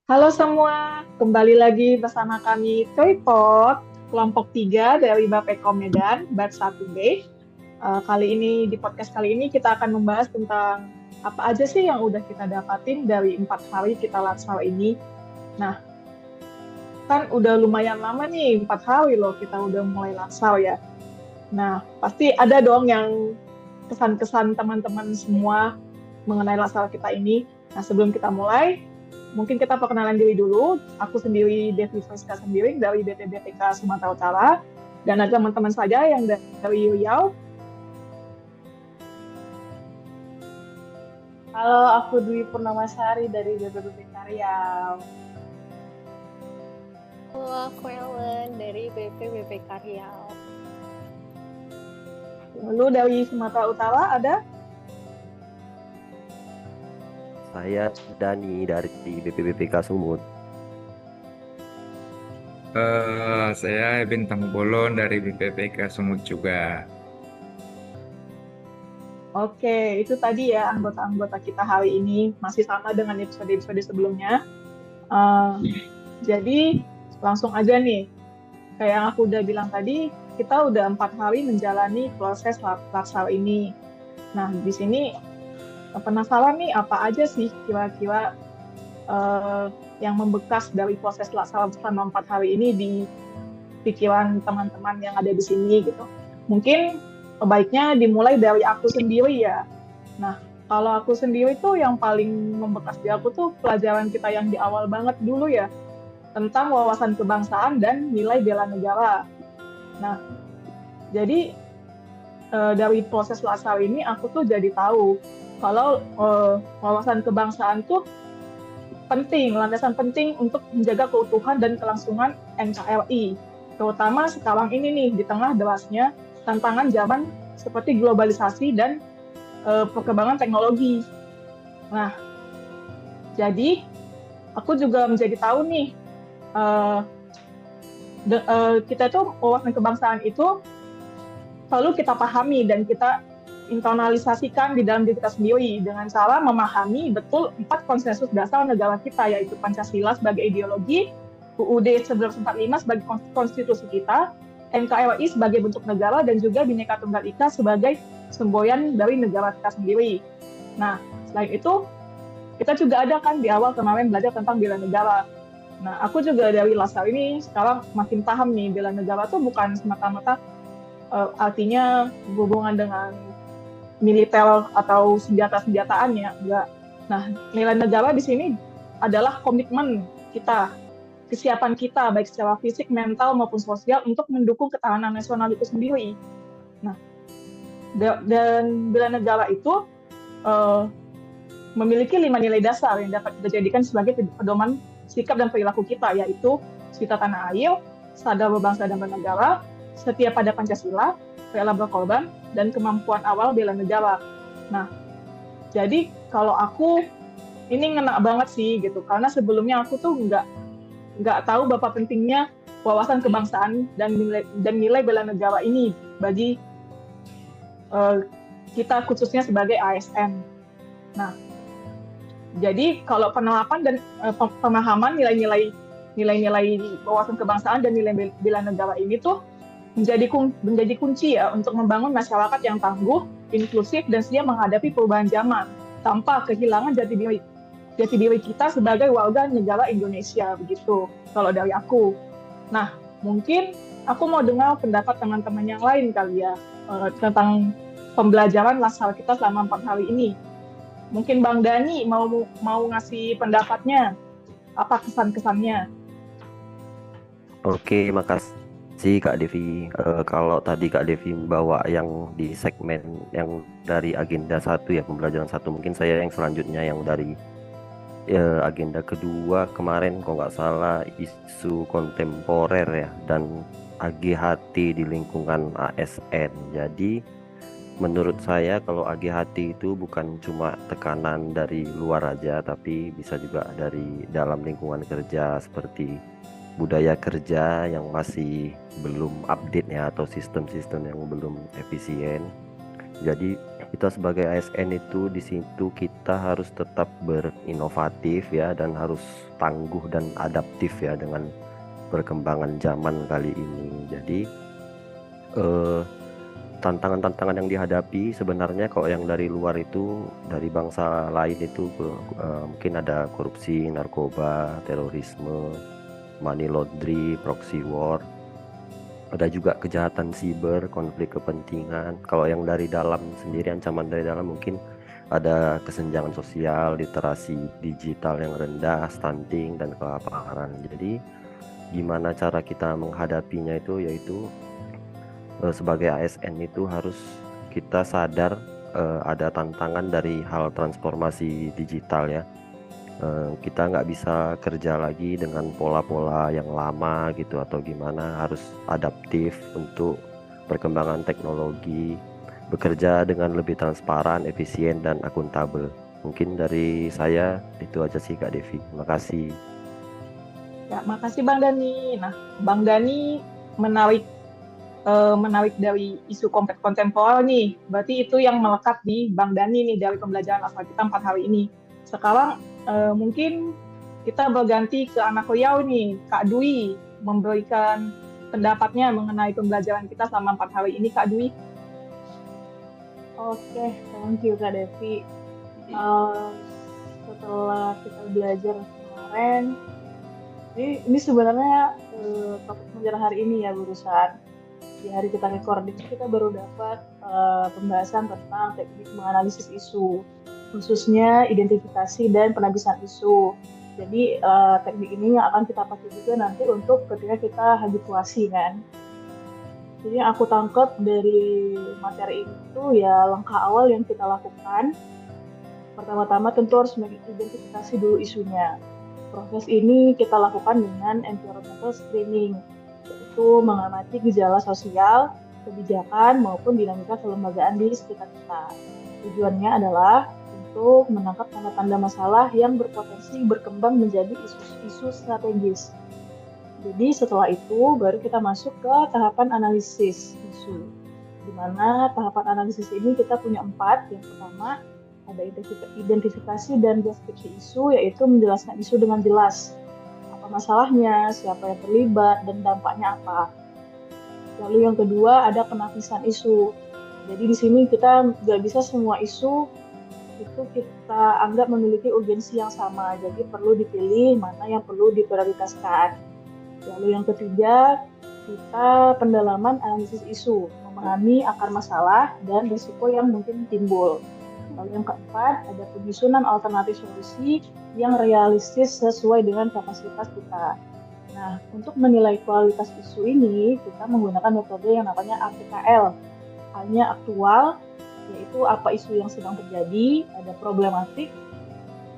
Halo semua, kembali lagi bersama kami Toypot, kelompok 3 dari Bapekom Medan, Batch 1B. Kali ini, di podcast kali ini kita akan membahas tentang apa aja sih yang udah kita dapatin dari 4 hari kita latsal ini. Nah, kan udah lumayan lama nih, 4 hari loh kita udah mulai latsal ya. Nah, pasti ada dong yang kesan-kesan teman-teman semua mengenai latsal kita ini. Nah, sebelum kita mulai, mungkin kita perkenalan diri dulu. Aku sendiri Devi Friska Sembiring dari BPBPK Sumatera Utara. Dan ada teman-teman saja yang dari Riau. Halo, aku Dwi Purnamasari dari BPBPK Riau. Halo, aku Ellen dari BPBPK Riau. Lalu dari Sumatera Utara ada? Saya Dani dari BPBPK Sumut. Saya Bintang Bolon dari BPPK Sumut juga. Oke, itu tadi ya anggota-anggota kita hari ini. Masih sama dengan episode-episode sebelumnya. Jadi langsung aja nih. Kayak yang aku udah bilang tadi, kita udah 4 hari menjalani proses latsal ini. Nah, di sini penasaran nih apa aja sih kira-kira yang membekas dari proses latsal selama 4 hari ini di pikiran teman-teman yang ada di sini gitu. Mungkin baiknya dimulai dari aku sendiri ya. Nah, kalau aku sendiri tuh yang paling membekas di aku tuh pelajaran kita yang di awal banget dulu ya, tentang wawasan kebangsaan dan nilai bela negara. Nah, jadi dari proses latsal ini aku tuh jadi tahu kalau wawasan kebangsaan tuh penting, landasan penting untuk menjaga keutuhan dan kelangsungan NKRI. Terutama sekarang ini nih, di tengah derasnya tantangan zaman seperti globalisasi dan perkembangan teknologi. Nah, jadi aku juga menjadi tahu nih, kita itu wawasan kebangsaan itu perlu kita pahami dan kita internalisasikan di dalam diri kita sendiri dengan cara memahami betul 4 konsensus dasar negara kita, yaitu Pancasila sebagai ideologi, UUD 1945 sebagai konstitusi kita, NKRI sebagai bentuk negara, dan juga Bhinneka Tunggal Ika sebagai semboyan dari negara kita sendiri. Nah, selain itu, kita juga ada kan di awal kemarin belajar tentang bela negara. Nah, aku juga dari latsal ini sekarang makin paham nih, bela negara tuh bukan semata-mata artinya berhubungan dengan militer atau senjata-senjataan ya, enggak. Nah, nilai negara di sini adalah komitmen kita, kesiapan kita baik secara fisik, mental maupun sosial untuk mendukung ketahanan nasional itu sendiri. Nah, dan bela negara itu memiliki 5 nilai dasar yang dapat dijadikan sebagai pedoman sikap dan perilaku kita, yaitu cinta tanah air, sadar berbangsa dan bernegara, setia pada Pancasila, rela berkorban, dan kemampuan awal bela negara. Nah, jadi kalau aku ini ngena banget sih gitu, karena sebelumnya aku tuh nggak tahu betapa pentingnya wawasan kebangsaan dan nilai bela negara ini bagi kita khususnya sebagai ASN. Nah, jadi kalau penerapan dan pemahaman nilai-nilai wawasan kebangsaan dan nilai bela negara ini tuh menjadi kunci ya untuk membangun masyarakat yang tangguh, inklusif, dan siap menghadapi perubahan zaman tanpa kehilangan jati diri kita sebagai warga negara Indonesia, begitu kalau dari aku. Nah, mungkin aku mau dengar pendapat teman-teman yang lain kali ya tentang pembelajaran latsal kita selama 4 hari ini. Mungkin Bang Dani mau ngasih pendapatnya, apa kesan-kesannya? Oke, makasih Kak Devi. Kalau tadi Kak Devi membawa yang di segmen yang dari agenda 1 ya, pembelajaran 1, mungkin saya yang selanjutnya yang dari agenda kedua kemarin kalau nggak salah isu kontemporer ya dan AGHT di lingkungan ASN. Jadi menurut saya kalau AGHT itu bukan cuma tekanan dari luar aja, tapi bisa juga dari dalam lingkungan kerja seperti budaya kerja yang masih belum update ya, atau sistem-sistem yang belum efisien. Jadi kita sebagai ASN itu di situ kita harus tetap berinovatif ya, dan harus tangguh dan adaptif ya dengan perkembangan zaman kali ini. Jadi eh, tantangan-tantangan yang dihadapi sebenarnya kalau yang dari luar itu, dari bangsa lain itu mungkin ada korupsi, narkoba, terorisme, money laundry, proxy war. Ada juga kejahatan siber, konflik kepentingan. Kalau yang dari dalam sendiri, ancaman dari dalam mungkin ada kesenjangan sosial, literasi digital yang rendah, stunting, dan kelaparan. Jadi gimana cara kita menghadapinya itu, yaitu sebagai ASN itu harus kita sadar ada tantangan dari hal transformasi digital ya. Kita nggak bisa kerja lagi dengan pola-pola yang lama gitu atau gimana, harus adaptif untuk perkembangan teknologi, bekerja dengan lebih transparan, efisien, dan akuntabel. Mungkin dari saya itu aja sih Kak Devi. Terima kasih. Ya, makasih Bang Dani. Nah, Bang Dani menarik dari isu kontemporer nih. Berarti itu yang melekat di Bang Dani nih dari pembelajaran asal kita 4 hari ini. Sekarang mungkin kita berganti ke anak Riau nih, Kak Dwi, memberikan pendapatnya mengenai pembelajaran kita selama 4 hari ini, Kak Dwi. Oke, thank you Kak Devi. Setelah kita belajar kemarin, ini sebenarnya topik pembelajaran hari ini ya barusan. Di hari kita recording kita baru dapat pembahasan tentang teknik menganalisis isu, khususnya identifikasi dan penabisan isu. Jadi teknik ini yang akan kita pakai juga nanti untuk ketika kita habituasi kan. Jadi yang aku tangkap dari materi itu ya, langkah awal yang kita lakukan pertama-tama tentu harus mengidentifikasi dulu isunya. Proses ini kita lakukan dengan environmental screening, yaitu mengamati gejala sosial, kebijakan maupun dinamika kelembagaan di sekitar kita. Tujuannya adalah untuk menangkap tanda-tanda masalah yang berpotensi berkembang menjadi isu-isu strategis. Jadi setelah itu baru kita masuk ke tahapan analisis isu, di mana tahapan analisis ini kita punya 4. Yang pertama ada identifikasi dan deskripsi isu, yaitu menjelaskan isu dengan jelas. Apa masalahnya, siapa yang terlibat, dan dampaknya apa. Lalu yang kedua ada penapisan isu. Jadi di sini kita nggak bisa semua isu itu kita anggap memiliki urgensi yang sama. Jadi perlu dipilih mana yang perlu diprioritaskan. Lalu yang ketiga, kita pendalaman analisis isu, memahami akar masalah dan risiko yang mungkin timbul. Lalu yang keempat, ada penyusunan alternatif solusi yang realistis sesuai dengan kapasitas kita. Nah, untuk menilai kualitas isu ini, kita menggunakan metode yang namanya APKL. Hanya aktual, yaitu apa isu yang sedang terjadi, ada problematik,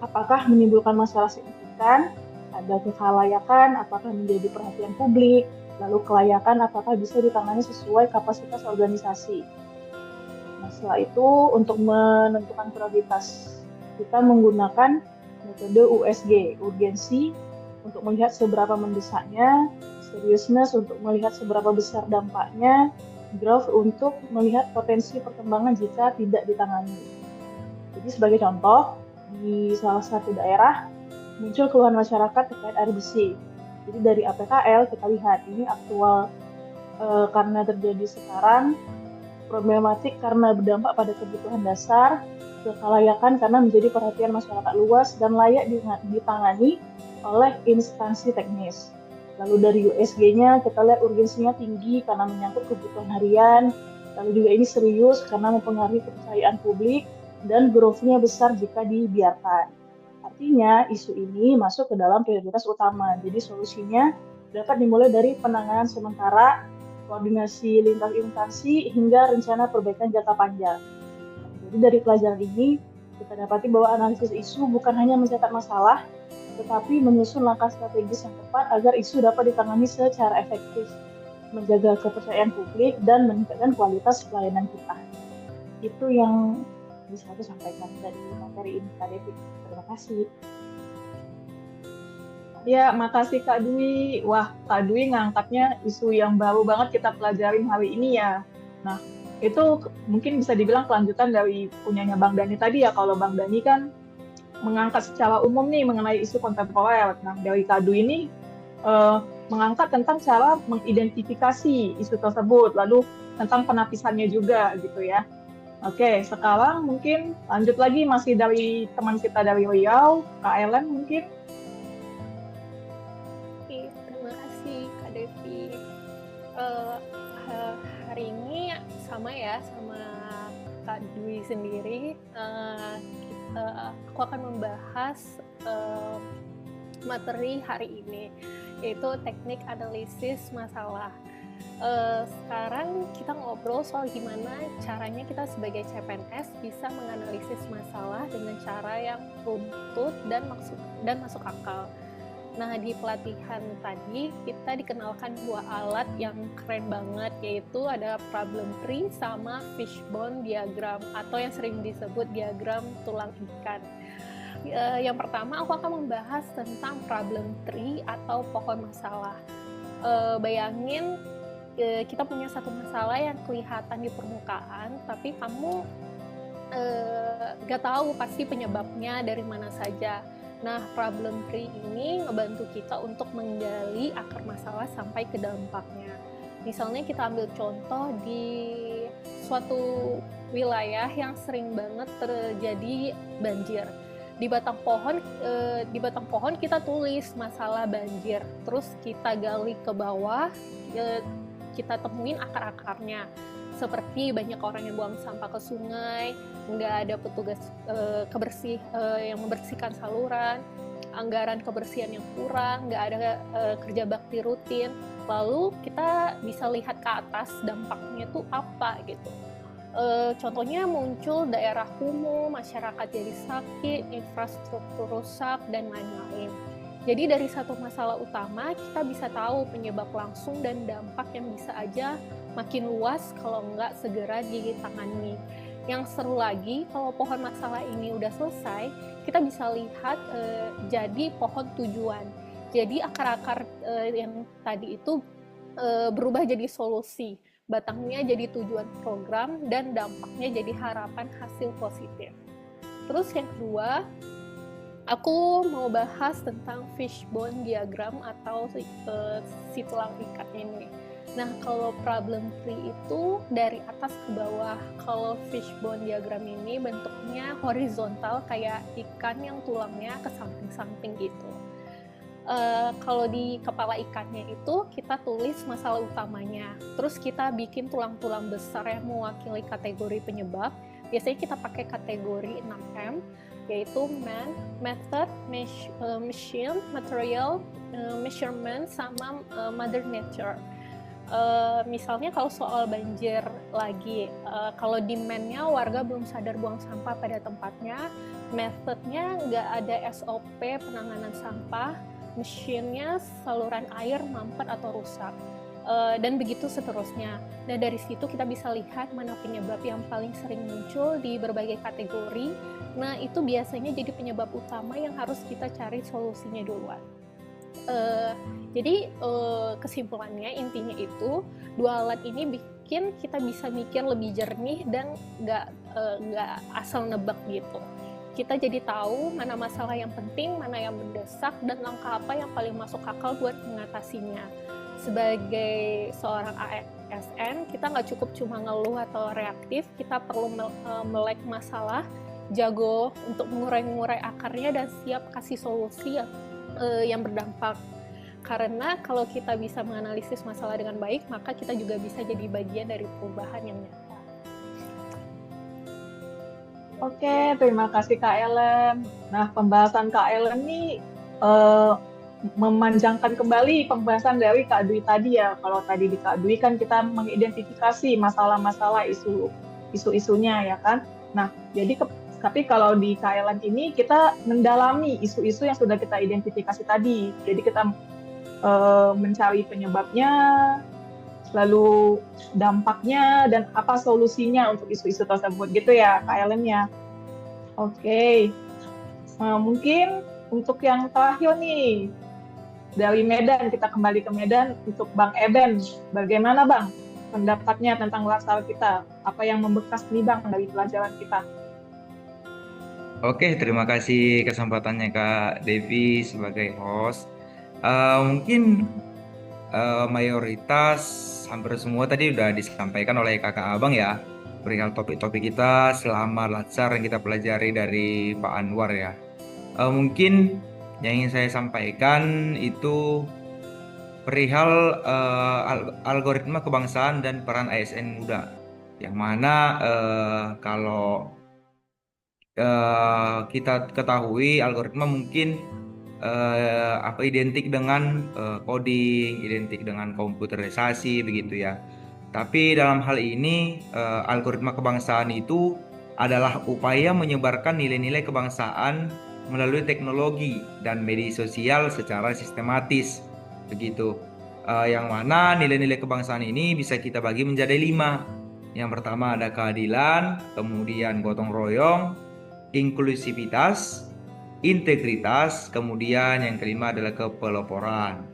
apakah menimbulkan masalah signifikan, ada kekhalayakan, apakah menjadi perhatian publik, lalu kelayakan, apakah bisa ditangani sesuai kapasitas organisasi. Nah, setelah itu untuk menentukan prioritas, kita menggunakan metode USG, urgensi, untuk melihat seberapa mendesaknya, seriousness untuk melihat seberapa besar dampaknya, growth untuk melihat potensi perkembangan jika tidak ditangani. Jadi sebagai contoh, di salah satu daerah muncul keluhan masyarakat terkait air bersih. Jadi dari APKL kita lihat ini aktual karena terjadi sekarang, problematik karena berdampak pada kebutuhan dasar, kekhalayakan karena menjadi perhatian masyarakat luas dan layak ditangani oleh instansi teknis. Lalu dari USG-nya kita lihat urgensinya tinggi karena menyangkut kebutuhan harian, lalu juga ini serius karena mempengaruhi kepercayaan publik, dan growth-nya besar jika dibiarkan. Artinya isu ini masuk ke dalam prioritas utama. Jadi solusinya dapat dimulai dari penanganan sementara, koordinasi lintas instansi, hingga rencana perbaikan jangka panjang. Jadi dari pelajaran ini kita dapati bahwa analisis isu bukan hanya mencatat masalah, tetapi menyusun langkah strategis yang tepat agar isu dapat ditangani secara efektif, menjaga kepercayaan publik, dan meningkatkan kualitas pelayanan kita. Itu yang bisa aku sampaikan dari materi ini, Kak Devi. Terima kasih. Ya, makasih Kak Dwi. Wah, Kak Dwi ngangkatnya isu yang baru banget kita pelajarin hari ini ya. Nah, itu mungkin bisa dibilang kelanjutan dari punyanya Bang Dani tadi ya. Kalau Bang Dani kan mengangkat secara umum nih mengenai isu kontemporer. Nah, dari Kak Dwi ini mengangkat tentang cara mengidentifikasi isu tersebut, lalu tentang penapisannya juga gitu ya. Oke, sekarang mungkin lanjut lagi masih dari teman kita dari Riau, Kak Ellen mungkin. Oke, terima kasih Kak Devi. Hari ini sama ya sama Kak Dwi sendiri, aku akan membahas materi hari ini, yaitu teknik analisis masalah. Sekarang kita ngobrol soal gimana caranya kita sebagai CPNS bisa menganalisis masalah dengan cara yang runtut dan masuk akal. Nah, di pelatihan tadi kita dikenalkan dua alat yang keren banget, yaitu ada problem tree sama fishbone diagram atau yang sering disebut diagram tulang ikan. Yang pertama aku akan membahas tentang problem tree atau pohon masalah. Bayangin kita punya satu masalah yang kelihatan di permukaan, tapi kamu gak tahu pasti penyebabnya dari mana saja. Nah, problem tree ini ngebantu kita untuk menggali akar masalah sampai ke dampaknya. Misalnya kita ambil contoh di suatu wilayah yang sering banget terjadi banjir. Di batang pohon kita tulis masalah banjir, terus kita gali ke bawah, kita temuin akar-akarnya, seperti banyak orang yang buang sampah ke sungai, nggak ada petugas yang membersihkan saluran, anggaran kebersihan yang kurang, nggak ada kerja bakti rutin. Lalu kita bisa lihat ke atas dampaknya tuh apa gitu. Contohnya muncul daerah kumuh, masyarakat jadi sakit, infrastruktur rusak, dan lain-lain. Jadi dari satu masalah utama kita bisa tahu penyebab langsung dan dampak yang bisa aja makin luas kalau nggak segera ditangani. Yang seru lagi, kalau pohon masalah ini udah selesai, kita bisa lihat jadi pohon tujuan. Jadi akar-akar yang tadi itu berubah jadi solusi. Batangnya jadi tujuan program dan dampaknya jadi harapan hasil positif. Terus yang kedua, aku mau bahas tentang fishbone diagram atau si tulang ikan ini. Nah, kalau problem tree itu dari atas ke bawah. Kalau fishbone diagram ini bentuknya horizontal kayak ikan yang tulangnya ke samping-samping gitu. Kalau di kepala ikannya itu kita tulis masalah utamanya. Terus kita bikin tulang-tulang besar yang mewakili kategori penyebab. Biasanya kita pakai kategori 6M, yaitu man, method, machine, material, measurement, sama mother nature. Misalnya kalau soal banjir lagi, kalau di man-nya warga belum sadar buang sampah pada tempatnya, methodnya nggak ada SOP penanganan sampah, mesinnya saluran air mampet atau rusak, dan begitu seterusnya. Nah, dari situ kita bisa lihat mana penyebab yang paling sering muncul di berbagai kategori. Nah, itu biasanya jadi penyebab utama yang harus kita cari solusinya duluan. Jadi kesimpulannya intinya itu dua alat ini bikin kita bisa mikir lebih jernih dan nggak asal nebak gitu. Kita jadi tahu mana masalah yang penting, mana yang mendesak, dan langkah apa yang paling masuk akal buat mengatasinya. Sebagai seorang ASN, kita nggak cukup cuma ngeluh atau reaktif, kita perlu melek masalah, jago untuk mengurai akarnya, dan siap kasih solusi yang berdampak. Karena kalau kita bisa menganalisis masalah dengan baik, maka kita juga bisa jadi bagian dari perubahan yang nyata. Oke, terima kasih Kak Ellen. Nah, pembahasan Kak Ellen ini memanjangkan kembali pembahasan dari Kak Dwi tadi ya. Kalau tadi di Kak Dwi kan kita mengidentifikasi masalah-masalah isu-isunya ya kan. Nah, jadi tapi kalau di Kak Ellen ini kita mendalami isu-isu yang sudah kita identifikasi tadi. Jadi kita mencari penyebabnya, lalu dampaknya, dan apa solusinya untuk isu-isu tersebut gitu ya Kak Ellen ya. Oke, mungkin untuk yang terakhir nih dari Medan, kita kembali ke Medan untuk Bang Eben. Bagaimana Bang pendapatnya tentang laksar kita? apa yang membekas nih Bang dari pelajaran kita. Oke, terima kasih kesempatannya Kak Devi sebagai host. Mungkin mayoritas hampir semua tadi udah disampaikan oleh kakak abang ya, perihal topik-topik kita selama latsar yang kita pelajari dari Pak Anwar ya. Mungkin yang ingin saya sampaikan itu perihal algoritma kebangsaan dan peran ASN muda, yang mana kalau kita ketahui algoritma mungkin apa identik dengan coding, identik dengan komputerisasi begitu ya. Tapi dalam hal ini algoritma kebangsaan itu adalah upaya menyebarkan nilai-nilai kebangsaan melalui teknologi dan media sosial secara sistematis begitu. Yang mana nilai-nilai kebangsaan ini bisa kita bagi menjadi 5. Yang pertama ada keadilan, kemudian gotong royong, inklusivitas, integritas, kemudian yang kelima adalah kepeloporan.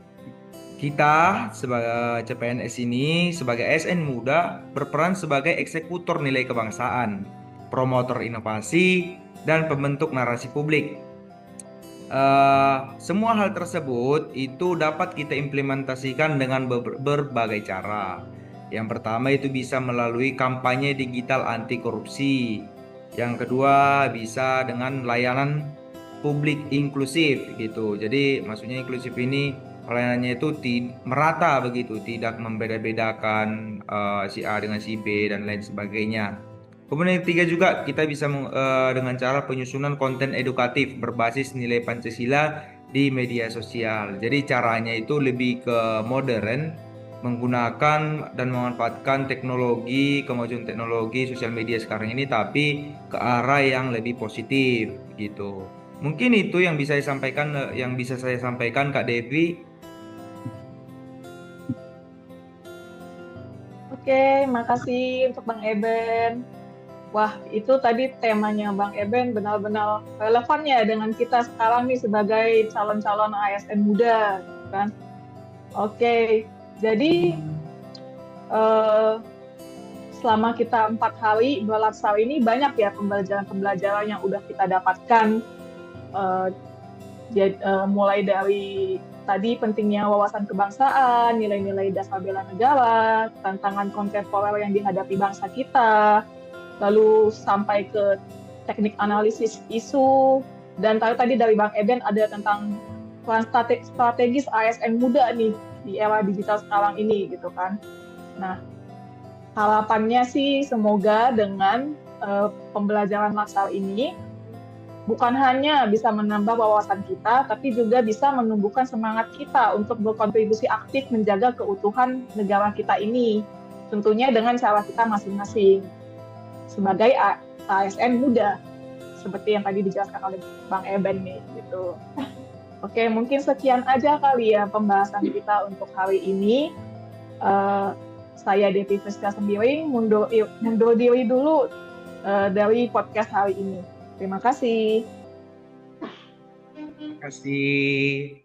Kita sebagai CPNS ini sebagai ASN muda berperan sebagai eksekutor nilai kebangsaan, promotor inovasi, dan pembentuk narasi publik. Semua hal tersebut itu dapat kita implementasikan dengan berbagai cara. Yang pertama itu bisa melalui kampanye digital anti korupsi. Yang kedua bisa dengan layanan publik inklusif gitu. Jadi maksudnya inklusif ini pelayanannya itu merata begitu, tidak membeda-bedakan si A dengan si B dan lain sebagainya. Kemudian yang ketiga juga kita bisa dengan cara penyusunan konten edukatif berbasis nilai Pancasila di media sosial. Jadi caranya itu lebih ke modern, menggunakan dan memanfaatkan teknologi, kemajuan teknologi sosial media sekarang ini, tapi ke arah yang lebih positif gitu. Mungkin itu yang bisa saya sampaikan Kak Devi. Oke, makasih untuk Bang Eben. Wah, itu tadi temanya Bang Eben benar-benar relevan ya dengan kita sekarang nih sebagai calon-calon ASN muda, kan? Oke, jadi selama kita 4 hari berlatsar ini banyak ya pembelajaran-pembelajaran yang udah kita dapatkan. Mulai dari tadi pentingnya wawasan kebangsaan, nilai-nilai dasar bela negara, tantangan kontemporer yang dihadapi bangsa kita, lalu sampai ke teknik analisis isu, dan tadi dari Bang Eben ada tentang peran strategis ASN muda nih di era digital sekarang ini gitu kan. Nah, harapannya sih semoga dengan pembelajaran latsar ini bukan hanya bisa menambah wawasan kita, tapi juga bisa menumbuhkan semangat kita untuk berkontribusi aktif menjaga keutuhan negara kita ini. Tentunya dengan cara kita masing-masing sebagai ASN muda, seperti yang tadi dijelaskan oleh Bang Eben nih, gitu. Oke, mungkin sekian aja kali ya pembahasan kita untuk hari ini. Saya Devi Friska Sembiring, mundur diri dulu dari podcast hari ini. Terima kasih. Terima kasih.